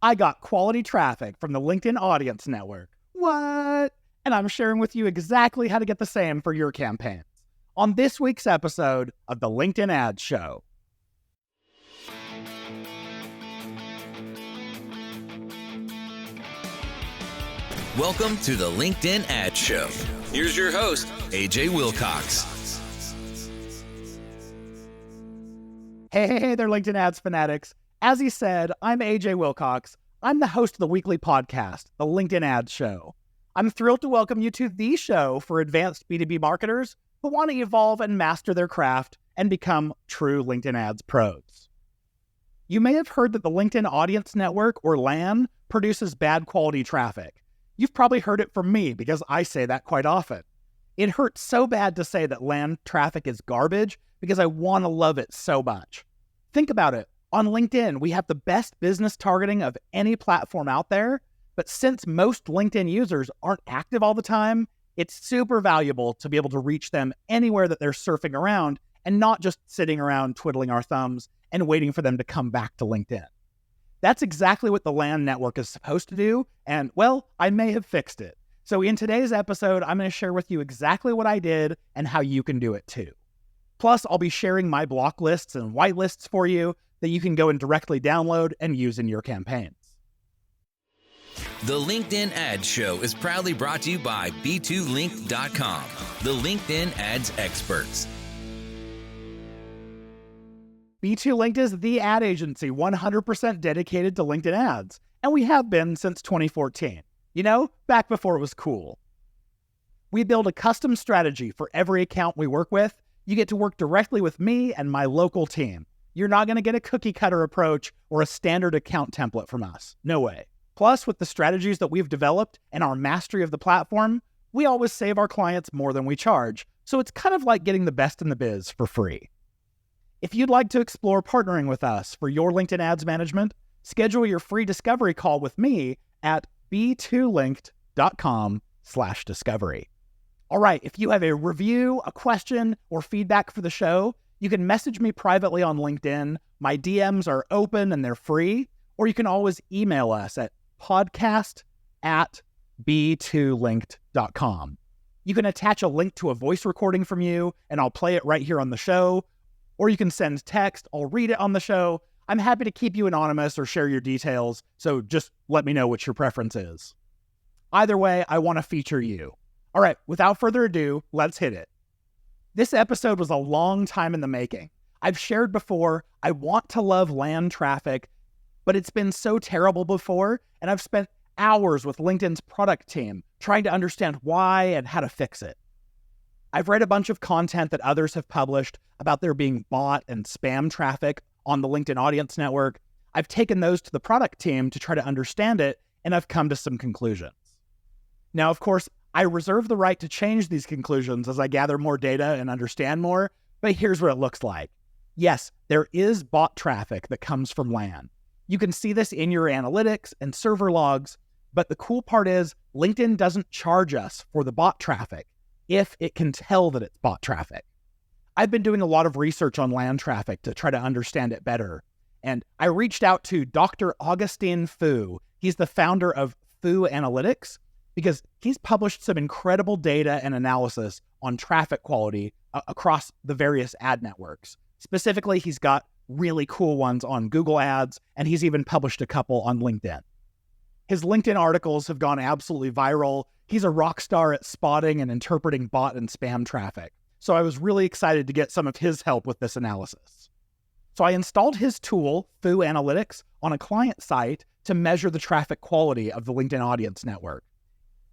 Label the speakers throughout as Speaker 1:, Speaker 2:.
Speaker 1: I got quality traffic from the LinkedIn Audience Network. What? And I'm sharing with you exactly how to get the same for your campaigns on this week's episode of the LinkedIn Ads Show.
Speaker 2: Welcome to the LinkedIn Ads Show. Here's your host, AJ Wilcox.
Speaker 1: Hey there, LinkedIn Ads fanatics. As he said, I'm AJ Wilcox. I'm the host of the weekly podcast, the LinkedIn Ads Show. I'm thrilled to welcome you to the show for advanced B2B marketers who want to evolve and master their craft and become true LinkedIn Ads pros. You may have heard that the LinkedIn Audience Network, or LAN, produces bad quality traffic. You've probably heard it from me because I say that quite often. It hurts so bad to say that LAN traffic is garbage because I want to love it so much. Think about it. On LinkedIn, we have the best business targeting of any platform out there, but since most LinkedIn users aren't active all the time, it's super valuable to be able to reach them anywhere that they're surfing around and not just sitting around twiddling our thumbs and waiting for them to come back to LinkedIn. That's exactly what the LAN network is supposed to do, and, well, I may have fixed it. So in today's episode, I'm going to share with you exactly what I did and how you can do it too. Plus, I'll be sharing my block lists and whitelists for you that you can go and directly download and use in your campaigns.
Speaker 2: The LinkedIn Ads Show is proudly brought to you by B2Link.com, the LinkedIn Ads experts.
Speaker 1: B2Linked is the ad agency 100% dedicated to LinkedIn ads, and we have been since 2014. You know, back before it was cool. We build a custom strategy for every account we work with. You get to work directly with me and my local team. You're not going to get a cookie cutter approach or a standard account template from us. No way. Plus, with the strategies that we've developed and our mastery of the platform, we always save our clients more than we charge. So it's kind of like getting the best in the biz for free. If you'd like to explore partnering with us for your LinkedIn ads management, schedule your free discovery call with me at b2linked.com/discovery. All right, if you have a review, a question, or feedback for the show, you can message me privately on LinkedIn. My DMs are open and they're free, or you can always email us at podcast@b2linked.com. You can attach a link to a voice recording from you, and I'll play it right here on the show, or you can send text. I'll read it on the show. I'm happy to keep you anonymous or share your details, so just let me know what your preference is. Either way, I want to feature you. All right, without further ado, let's hit it. This episode was a long time in the making. I've shared before, I want to love LAN traffic, but it's been so terrible before, and I've spent hours with LinkedIn's product team trying to understand why and how to fix it. I've read a bunch of content that others have published about there being bot and spam traffic on the LinkedIn Audience Network. I've taken those to the product team to try to understand it, and I've come to some conclusions. Now, of course, I reserve the right to change these conclusions as I gather more data and understand more, but here's what it looks like. Yes, there is bot traffic that comes from LAN. You can see this in your analytics and server logs, but the cool part is LinkedIn doesn't charge us for the bot traffic if it can tell that it's bot traffic. I've been doing a lot of research on LAN traffic to try to understand it better, and I reached out to Dr. Augustine Fou. He's the founder of FooAnalytics, because he's published some incredible data and analysis on traffic quality across the various ad networks. Specifically, he's got really cool ones on Google Ads, and he's even published a couple on LinkedIn. His LinkedIn articles have gone absolutely viral. He's a rock star at spotting and interpreting bot and spam traffic. So I was really excited to get some of his help with this analysis. So I installed his tool, FooAnalytics, on a client site to measure the traffic quality of the LinkedIn Audience Network.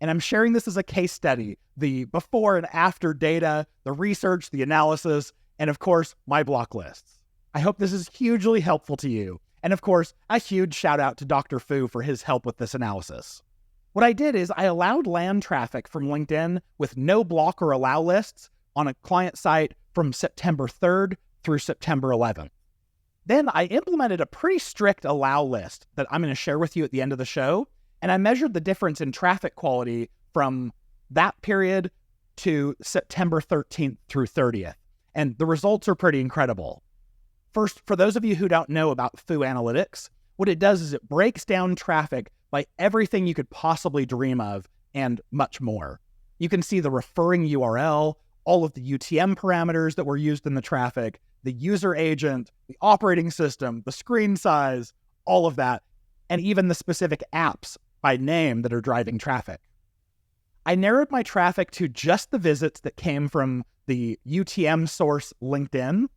Speaker 1: And I'm sharing this as a case study, the before and after data, the research, the analysis, and of course, my block lists. I hope this is hugely helpful to you. And of course, a huge shout out to Dr. Fou for his help with this analysis. What I did is I allowed LAN traffic from LinkedIn with no block or allow lists on a client site from September 3rd through September 11th. Then I implemented a pretty strict allow list that I'm going to share with you at the end of the show. And I measured the difference in traffic quality from that period to September 13th through 30th. And the results are pretty incredible. First, for those of you who don't know about FooAnalytics, What it does is it breaks down traffic by everything you could possibly dream of and much more. You can see the referring URL, all of the UTM parameters that were used in the traffic, the user agent, the operating system, the screen size, all of that, and even the specific apps by name that are driving traffic. I narrowed my traffic to just the visits that came from the UTM source LinkedIn,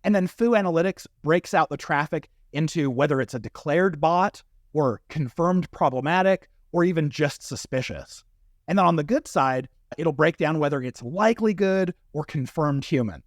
Speaker 1: and then FooAnalytics breaks out the traffic into whether it's a declared bot or confirmed problematic or even just suspicious. And then on the good side, it'll break down whether it's likely good or confirmed human.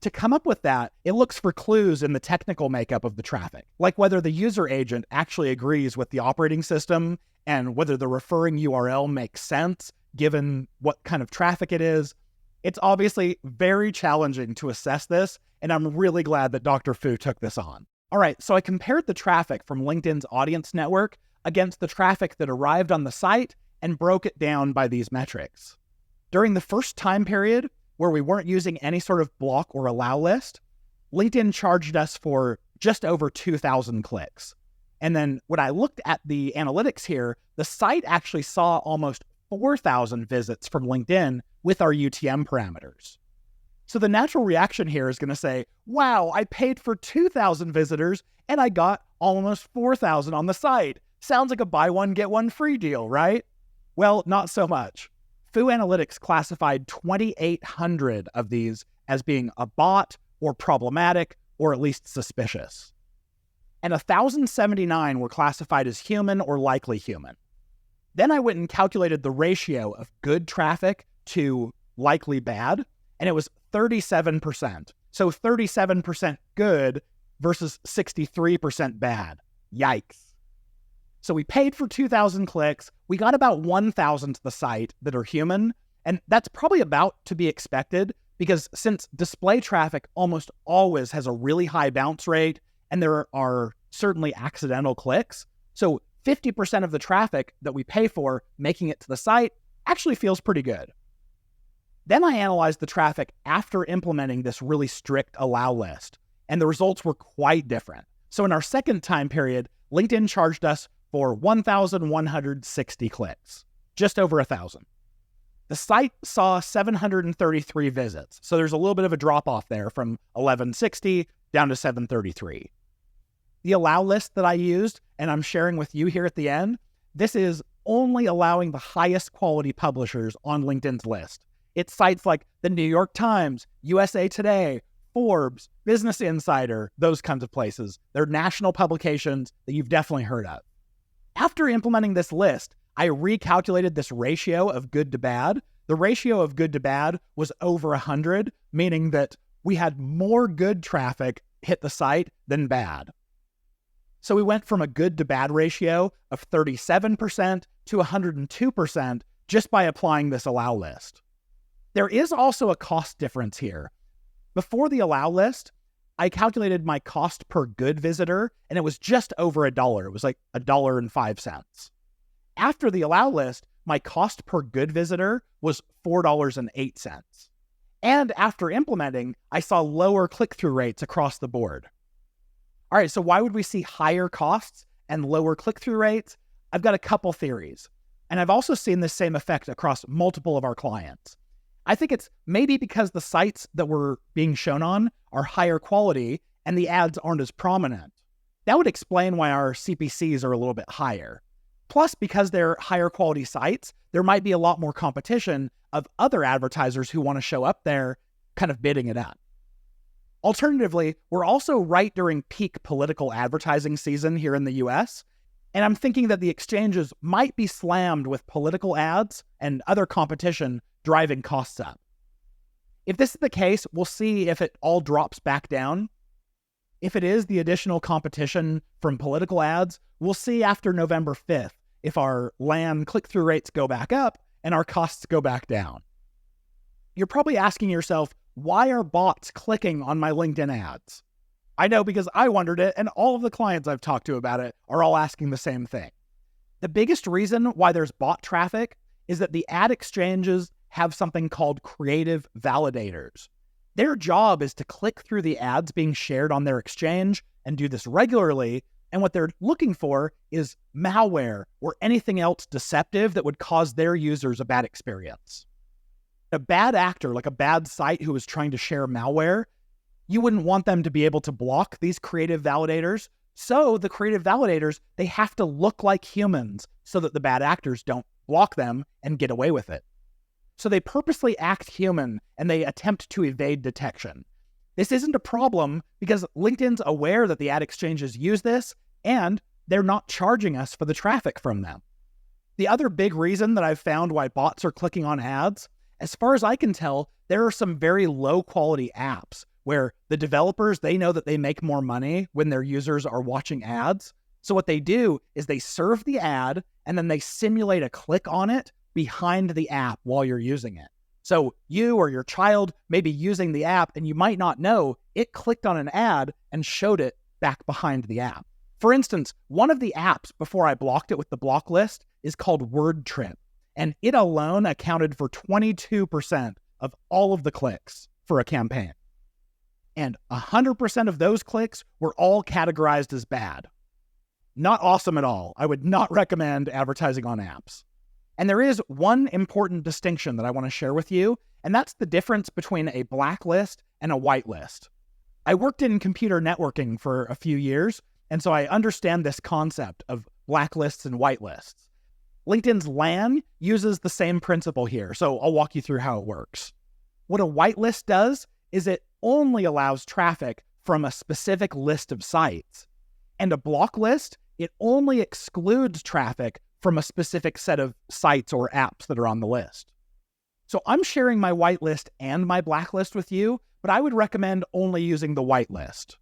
Speaker 1: To come up with that, it looks for clues in the technical makeup of the traffic, like whether the user agent actually agrees with the operating system and whether the referring URL makes sense given what kind of traffic it is. It's obviously very challenging to assess this, and I'm really glad that Dr. Fou took this on. All right, so I compared the traffic from LinkedIn's audience network against the traffic that arrived on the site and broke it down by these metrics. During the first time period, where we weren't using any sort of block or allow list, LinkedIn charged us for just over 2,000 clicks. And then when I looked at the analytics here, the site actually saw almost 4,000 visits from LinkedIn with our UTM parameters. So the natural reaction here is going to say, wow, I paid for 2,000 visitors and I got almost 4,000 on the site. Sounds like a buy one, get one free deal, right? Well, not so much. FooAnalytics classified 2,800 of these as being a bot or problematic or at least suspicious. And 1,079 were classified as human or likely human. Then I went and calculated the ratio of good traffic to likely bad, and it was 37%. So 37% good versus 63% bad. Yikes. So we paid for 2,000 clicks. We got about 1,000 to the site that are human, and that's probably about to be expected because since display traffic almost always has a really high bounce rate and there are certainly accidental clicks, so 50% of the traffic that we pay for making it to the site actually feels pretty good. Then I analyzed the traffic after implementing this really strict allow list, and the results were quite different. So in our second time period, LinkedIn charged us for 1,160 clicks, just over 1,000. The site saw 733 visits, so there's a little bit of a drop-off there from 1,160 down to 733. The allow list that I used, and I'm sharing with you here at the end, this is only allowing the highest quality publishers on LinkedIn's list. It's sites like the New York Times, USA Today, Forbes, Business Insider, those kinds of places. They're national publications that you've definitely heard of. After implementing this list, I recalculated this ratio of good to bad. The ratio of good to bad was over 100, meaning that we had more good traffic hit the site than bad. So we went from a good to bad ratio of 37% to 102% just by applying this allow list. There is also a cost difference here. Before the allow list, I calculated my cost per good visitor, and it was just over $1. It was like $1.05. After the allow list, my cost per good visitor was $4.08. And after implementing, I saw lower click-through rates across the board. All right, so why would we see higher costs and lower click-through rates? I've got a couple theories, and I've also seen this same effect across multiple of our clients. I think it's maybe because the sites that we're being shown on are higher quality and the ads aren't as prominent. That would explain why our CPCs are a little bit higher. Plus, because they're higher quality sites, there might be a lot more competition of other advertisers who want to show up there kind of bidding it up. Alternatively, we're also right during peak political advertising season here in the US, and I'm thinking that the exchanges might be slammed with political ads and other competition driving costs up. If this is the case, we'll see if it all drops back down. If it is the additional competition from political ads, we'll see after November 5th if our LAN click-through rates go back up and our costs go back down. You're probably asking yourself, why are bots clicking on my LinkedIn ads? I know because I wondered it, and all of the clients I've talked to about it are all asking the same thing. The biggest reason why there's bot traffic is that the ad exchanges have something called creative validators. Their job is to click through the ads being shared on their exchange and do this regularly And what they're looking for is malware or anything else deceptive that would cause their users a bad experience. A bad actor, like a bad site who is trying to share malware, you wouldn't want them to be able to block these creative validators. So the creative validators, they have to look like humans so that the bad actors don't block them and get away with it. So they purposely act human and they attempt to evade detection. This isn't a problem because LinkedIn's aware that the ad exchanges use this and they're not charging us for the traffic from them. The other big reason that I've found why bots are clicking on ads, as far as I can tell, there are some very low quality apps where the developers, they know that they make more money when their users are watching ads. So what they do is they serve the ad and then they simulate a click on it behind the app while you're using it. So you or your child may be using the app and you might not know it clicked on an ad and showed it back behind the app. For instance, one of the apps before I blocked it with the block list is called WordTrip, and it alone accounted for 22% of all of the clicks for a campaign. And 100% of those clicks were all categorized as bad. Not awesome at all. I would not recommend advertising on apps. And there is one important distinction that I want to share with you, and that's the difference between a blacklist and a whitelist. I worked in computer networking for a few years, and so I understand this concept of blacklists and whitelists. LinkedIn's LAN uses the same principle here, so I'll walk you through how it works. What a whitelist does is it only allows traffic from a specific list of sites. And a block list, it only excludes traffic from a specific set of sites or apps that are on the list. So I'm sharing my whitelist and my blacklist with you, but I would recommend only using the whitelist.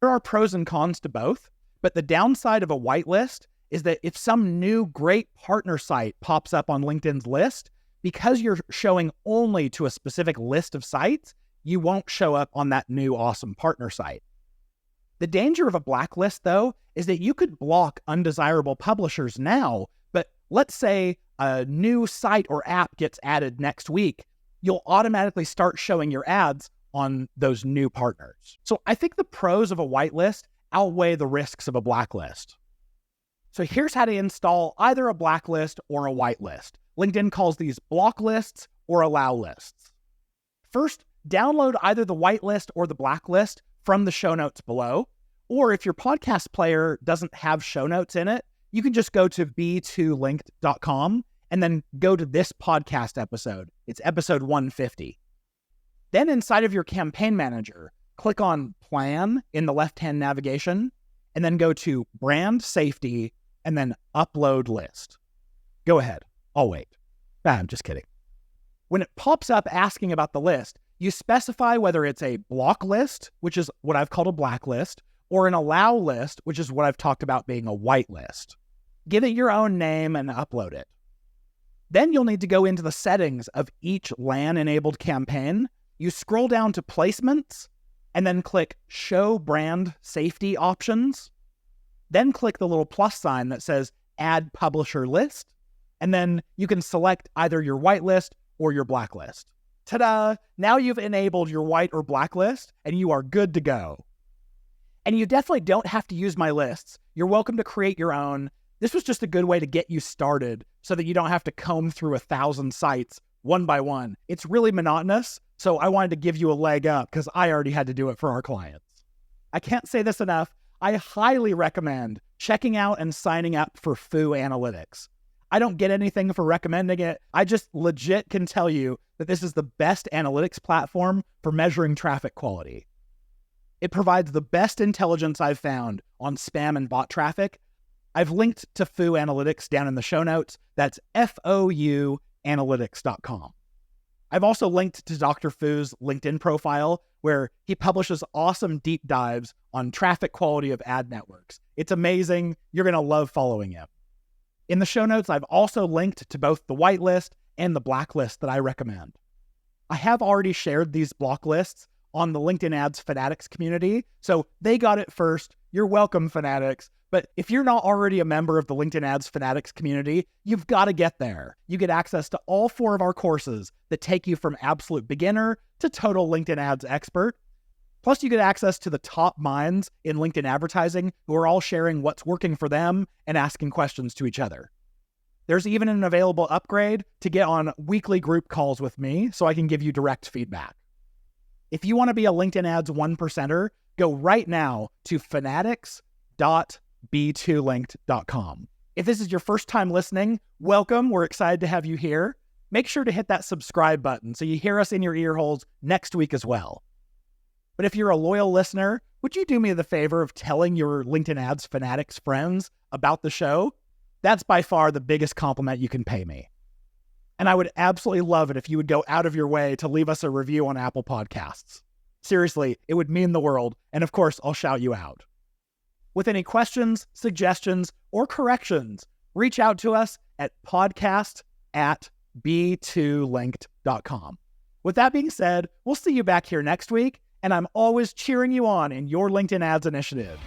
Speaker 1: There are pros and cons to both, but the downside of a whitelist is that if some new great partner site pops up on LinkedIn's list, because you're showing only to a specific list of sites, you won't show up on that new awesome partner site. The danger of a blacklist, though, is that you could block undesirable publishers now, but let's say a new site or app gets added next week, you'll automatically start showing your ads on those new partners. So I think the pros of a whitelist outweigh the risks of a blacklist. So here's how to install either a blacklist or a whitelist. LinkedIn calls these block lists or allow lists. First, download either the whitelist or the blacklist from the show notes below. Or if your podcast player doesn't have show notes in it, you can just go to b2linked.com and then go to this podcast episode. It's episode 150. Then inside of your campaign manager, click on Plan in the left-hand navigation, and then go to Brand Safety, and then Upload List. Go ahead. I'll wait. I'm just kidding. When it pops up asking about the list, you specify whether it's a block list, which is what I've called a blacklist, or an allow list, which is what I've talked about being a whitelist. Give it your own name and upload it. Then you'll need to go into the settings of each LAN-enabled campaign. You scroll down to Placements, and then click Show Brand Safety Options. Then click the little plus sign that says Add Publisher List, and then you can select either your whitelist or your blacklist. Ta-da! Now you've enabled your white or blacklist, and you are good to go. And you definitely don't have to use my lists. You're welcome to create your own. This was just a good way to get you started so that you don't have to comb through 1,000 sites one by one. It's really monotonous, so I wanted to give you a leg up because I already had to do it for our clients. I can't say this enough. I highly recommend checking out and signing up for FooAnalytics. I don't get anything for recommending it. I just legit can tell you that this is the best analytics platform for measuring traffic quality. It provides the best intelligence I've found on spam and bot traffic. I've linked to FooAnalytics down in the show notes. That's FOUAnalytics.com. I've also linked to Dr. Fou's LinkedIn profile, where he publishes awesome deep dives on traffic quality of ad networks. It's amazing. You're going to love following him. In the show notes, I've also linked to both the whitelist and the blacklist that I recommend. I have already shared these block lists on the LinkedIn Ads Fanatics community, so they got it first. You're welcome, Fanatics. But if you're not already a member of the LinkedIn Ads Fanatics community, you've got to get there. You get access to all 4 of our courses that take you from absolute beginner to total LinkedIn Ads expert. Plus, you get access to the top minds in LinkedIn advertising who are all sharing what's working for them and asking questions to each other. There's even an available upgrade to get on weekly group calls with me so I can give you direct feedback. If you want to be a LinkedIn Ads 1%er, go right now to fanatics.b2linked.com. If this is your first time listening, welcome. We're excited to have you here. Make sure to hit that subscribe button so you hear us in your ear holes next week as well. But if you're a loyal listener, would you do me the favor of telling your LinkedIn Ads Fanatics friends about the show? That's by far the biggest compliment you can pay me. And I would absolutely love it if you would go out of your way to leave us a review on Apple Podcasts. Seriously, it would mean the world, and of course, I'll shout you out. With any questions, suggestions, or corrections, reach out to us at podcast@b2linked.com. With that being said, we'll see you back here next week, and I'm always cheering you on in your LinkedIn Ads initiative.